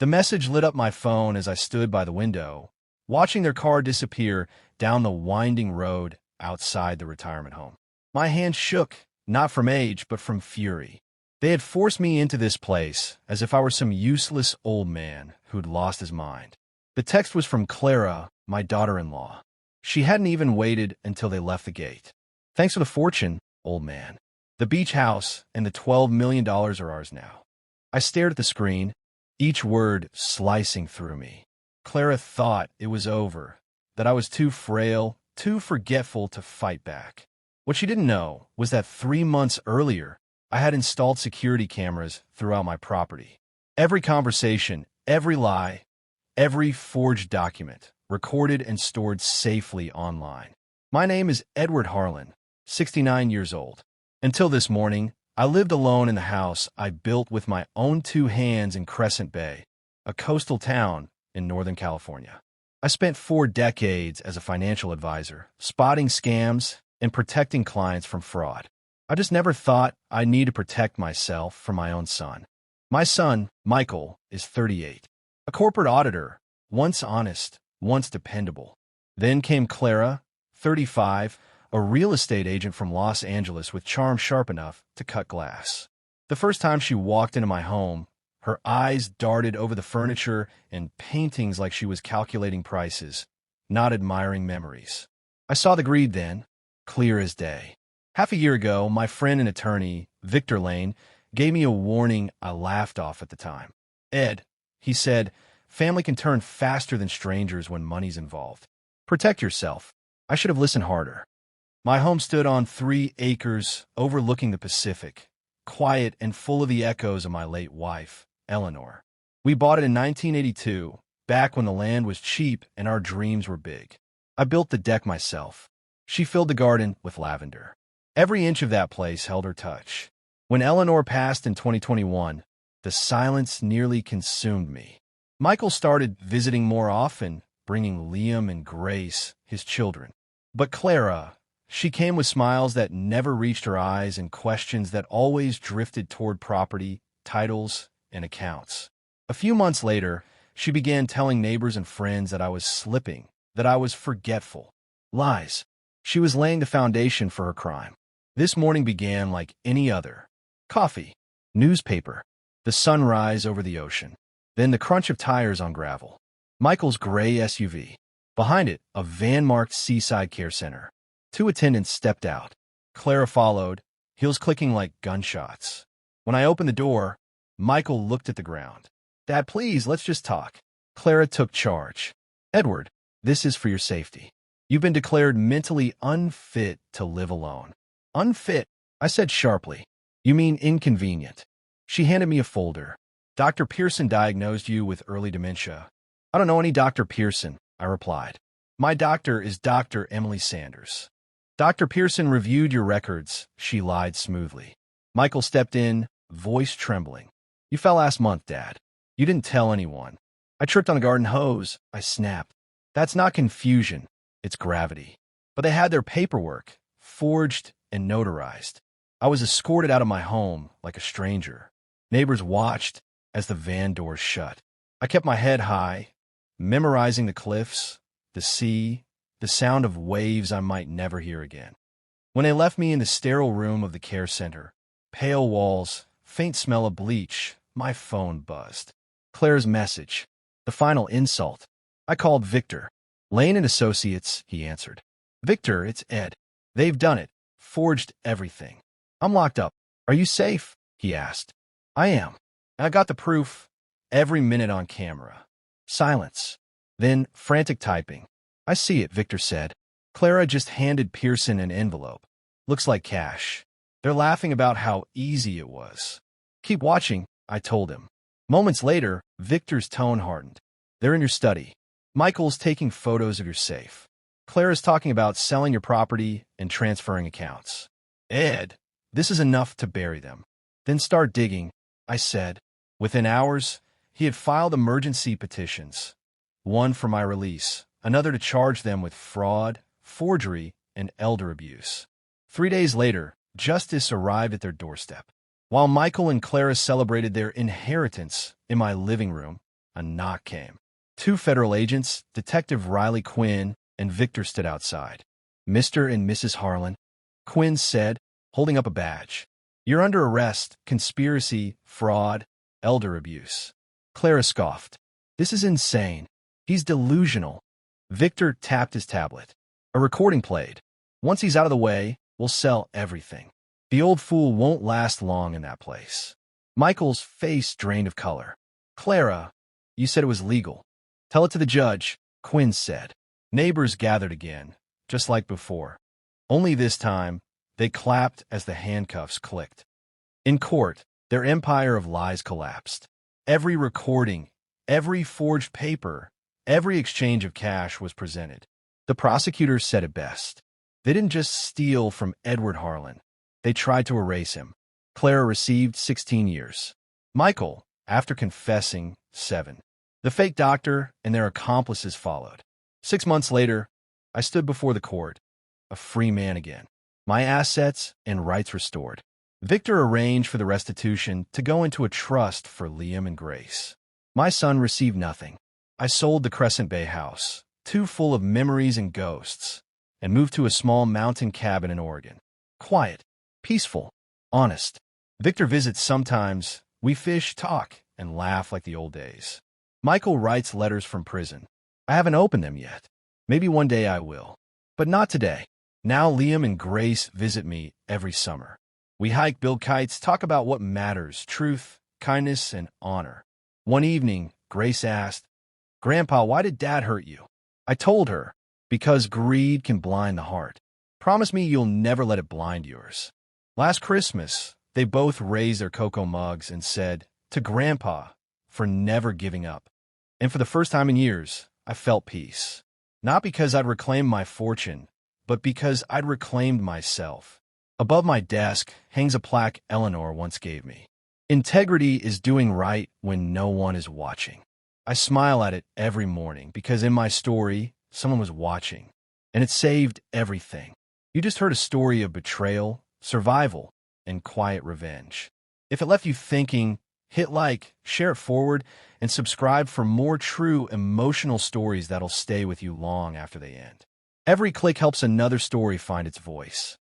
The message lit up my phone as I stood by the window, watching their car disappear down the winding road outside the retirement home. My hand shook, not from age, but from fury. They had forced me into this place as if I were some useless old man who'd lost his mind. The text was from Clara, my daughter-in-law. She hadn't even waited until they left the gate. "Thanks for the fortune, old man. The beach house and the $12 million are ours now." I stared at the screen, each word slicing through me. Clara thought it was over, that I was too frail, too forgetful to fight back. What she didn't know was that 3 months earlier, I had installed security cameras throughout my property. Every conversation, every lie, every forged document, recorded and stored safely online. My name is Edward Harlan, 69 years old. Until this morning, I lived alone in the house I built with my own 2 hands in Crescent Bay, a coastal town in Northern California. I spent 4 decades as a financial advisor, spotting scams and protecting clients from fraud. I just never thought I'd need to protect myself from my own son. My son, Michael, is 38. A corporate auditor, once honest, once dependable. Then came Clara, 35, a real estate agent from Los Angeles with charm sharp enough to cut glass. The first time she walked into my home, her eyes darted over the furniture and paintings like she was calculating prices, not admiring memories. I saw the greed then, clear as day. Half a year ago, my friend and attorney, Victor Lane, gave me a warning I laughed off at the time. "Ed," he said, "family can turn faster than strangers when money's involved. Protect yourself." I should have listened harder. My home stood on 3 acres overlooking the Pacific, quiet and full of the echoes of my late wife, Eleanor. We bought it in 1982, back when the land was cheap and our dreams were big. I built the deck myself. She filled the garden with lavender. Every inch of that place held her touch. When Eleanor passed in 2021, the silence nearly consumed me. Michael started visiting more often, bringing Liam and Grace, his children. But Clara, she came with smiles that never reached her eyes and questions that always drifted toward property, titles, and accounts. A few months later, she began telling neighbors and friends that I was slipping, that I was forgetful. Lies. She was laying the foundation for her crime. This morning began like any other. Coffee, newspaper, the sunrise over the ocean, then the crunch of tires on gravel. Michael's gray SUV. Behind it, a van marked Seaside Care Center. 2 attendants stepped out. Clara followed, heels clicking like gunshots. When I opened the door, Michael looked at the ground. "Dad, please, let's just talk." Clara took charge. "Edward, this is for your safety. You've been declared mentally unfit to live alone." "Unfit?" I said sharply. "You mean inconvenient." She handed me a folder. "Dr. Pearson diagnosed you with early dementia." "I don't know any Dr. Pearson," I replied. "My doctor is Dr. Emily Sanders." "Dr. Pearson reviewed your records," she lied smoothly. Michael stepped in, voice trembling. "You fell last month, Dad. You didn't tell anyone." "I tripped on a garden hose," I snapped. "That's not confusion, it's gravity." But they had their paperwork, forged and notarized. I was escorted out of my home like a stranger. Neighbors watched as the van doors shut. I kept my head high, memorizing the cliffs, the sea, the sound of waves I might never hear again. When they left me in the sterile room of the care center, pale walls, faint smell of bleach, my phone buzzed. Claire's message. The final insult. I called Victor. "Lane and Associates," he answered. "Victor, it's Ed. They've done it. Forged everything." "I'm locked up. Are you safe?" he asked. "I am. I got the proof. Every minute on camera." Silence. Then frantic typing. "I see it," Victor said. Clara just handed Pearson an envelope. "Looks like cash." They're laughing about how easy it was. "Keep watching," I told him. Moments later, Victor's tone hardened. "They're in your study. Michael's taking photos of your safe. Clara's talking about selling your property and transferring accounts." "Ed, this is enough to bury them." "Then start digging," I said. Within hours, he had filed emergency petitions. One for my release, another to charge them with fraud, forgery, and elder abuse. 3 days later, justice arrived at their doorstep. While Michael and Clara celebrated their inheritance in my living room, a knock came. Two federal agents, Detective Riley Quinn and Victor, stood outside. "Mr. and Mrs. Harlan," Quinn said, holding up a badge. "You're under arrest, conspiracy, fraud, elder abuse." Clara scoffed. "This is insane. He's delusional." Victor tapped his tablet. A recording played. "Once he's out of the way, we'll sell everything. The old fool won't last long in that place." Michael's face drained of color. "Clara, you said it was legal." "Tell it to the judge," Quinn said. Neighbors gathered again, just like before. Only this time, they clapped as the handcuffs clicked. In court, their empire of lies collapsed. Every recording, every forged paper, every exchange of cash was presented. The prosecutors said it best. They didn't just steal from Edward Harlan. They tried to erase him. Clara received 16 years. Michael, after confessing, 7. The fake doctor and their accomplices followed. 6 months later, I stood before the court, a free man again. My assets and rights restored. Victor arranged for the restitution to go into a trust for Liam and Grace. My son received nothing. I sold the Crescent Bay house, too full of memories and ghosts, and moved to a small mountain cabin in Oregon. Quiet, peaceful, honest. Victor visits sometimes. We fish, talk, and laugh like the old days. Michael writes letters from prison. I haven't opened them yet. Maybe one day I will. But not today. Now Liam and Grace visit me every summer. We hike, build kites, talk about what matters, truth, kindness, and honor. One evening, Grace asked, "Grandpa, why did Dad hurt you?" I told her, "Because greed can blind the heart. Promise me you'll never let it blind yours." Last Christmas, they both raised their cocoa mugs and said, "To Grandpa, for never giving up." And for the first time in years, I felt peace. Not because I'd reclaimed my fortune, but because I'd reclaimed myself. Above my desk hangs a plaque Eleanor once gave me. "Integrity is doing right when no one is watching." I smile at it every morning because in my story, someone was watching, and it saved everything. You just heard a story of betrayal, survival, and quiet revenge. If it left you thinking, hit like, share it forward, and subscribe for more true emotional stories that'll stay with you long after they end. Every click helps another story find its voice.